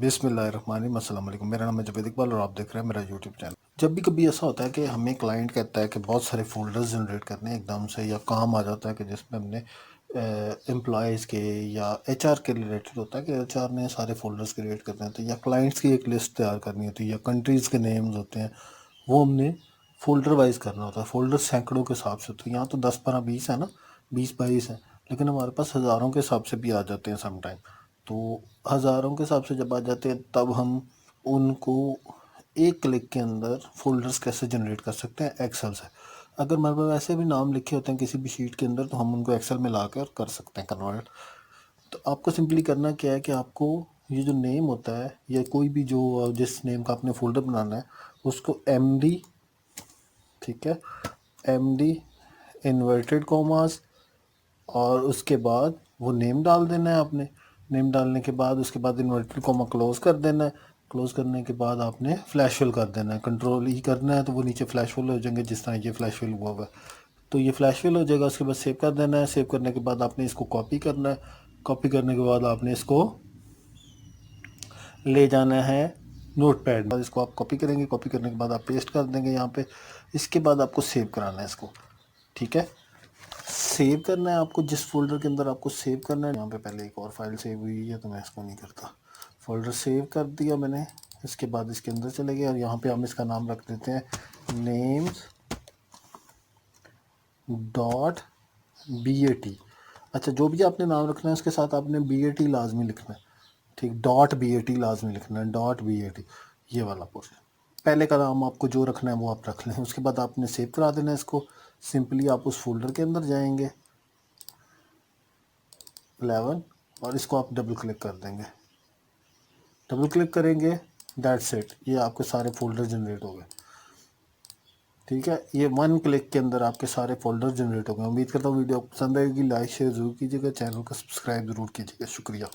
बिस्मिल्लाहिर्रहमानिर्रहीम, अस्सलाम वालेकुम। मेरा नाम है जावेद इकबाल और आप देख रहे हैं मेरा यूट्यूब चैनल। जब भी कभी ऐसा होता है कि हमें क्लाइंट कहता है कि बहुत सारे फ़ोल्डर्स जनरेट करने हैं एकदम से, या काम आ जाता है कि जिसमें हमने एम्प्लॉयज़ के या एचआर के रिलेटेड होता है कि एचआर ने सारे फ़ोल्डर्स क्रिएट करने होते हैं, या क्लाइंट्स की एक लिस्ट तैयार करनी होती है, या कंट्रीज़ के नेम्स होते हैं, वो हमने फ़ोल्डर वाइज करना होता है। फ़ोल्डर सैकड़ों के हिसाब से, तो यहाँ तो 10, 15, 20 है ना, 20, 22 है, लेकिन हमारे पास हज़ारों के हिसाब से भी आ जाते हैं समटाइम। तो हज़ारों के हिसाब से जब आ जाते हैं तब हम उनको एक क्लिक के अंदर फ़ोल्डर्स कैसे जनरेट कर सकते हैं, एक्सेल से। अगर हमारे पास ऐसे भी नाम लिखे होते हैं किसी भी शीट के अंदर, तो हम उनको एक्सेल में ला कर सकते हैं कन्वर्ट। तो आपको सिंपली करना क्या है कि आपको ये जो नेम होता है, या कोई भी जो जिस नेम का आपने फ़ोल्डर बनाना है, उसको MD, ठीक है, MD इन्वर्टेड कॉमास, और उसके बाद वो नेम डाल देना है आपने। नेम डालने के बाद उसके बाद इन्वर्टेड कॉमा क्लोज़ कर देना है। क्लोज़ करने के बाद आपने फ्लैश फिल कर देना है, कंट्रोल ई करना है, तो वो नीचे फ्लैश फिल हो जाएंगे जिस तरह ये फ्लैश फिल हुआ हुआ है। तो ये फ्लैश फिल हो जाएगा। उसके बाद सेव कर देना है। सेव करने के बाद आपने इसको कॉपी करना है। कॉपी करने के बाद आपने इसको ले जाना है नोट पैड। इसको आप कॉपी करेंगे, कॉपी करने के बाद आप पेस्ट कर देंगे यहाँ पे। इसके बाद आपको सेव कराना है इसको, ठीक है। सेव करना है आपको जिस फोल्डर के अंदर आपको सेव करना है। यहाँ पे पहले एक और फाइल सेव हुई है तो मैं इसको नहीं करता। फोल्डर सेव कर दिया मैंने। इसके बाद इसके अंदर चले गए और यहाँ पे हम इसका नाम रख देते हैं नेम्स डॉट BAT। अच्छा, जो भी आपने नाम रखना है उसके साथ आपने BAT लाजमी लिखना है, ठीक। डॉट BAT लाजमी लिखना है, डॉट BAT, ये वाला पोर्शन। पहले का नाम आपको जो रखना है वो आप रख लें। उसके बाद आपने सेव करा देना है इसको। सिंपली आप उस फोल्डर के अंदर जाएंगे 11, और इसको आप डबल क्लिक कर देंगे। डबल क्लिक करेंगे, दैट्स इट, ये आपके सारे फोल्डर जनरेट हो गए, ठीक है। ये 1 क्लिक के अंदर आपके सारे फोल्डर जनरेट हो गए। उम्मीद करता हूँ वीडियो पसंद आएगी। लाइक शेयर ज़रूर कीजिएगा, चैनल को सब्सक्राइब ज़रूर कीजिएगा। शुक्रिया।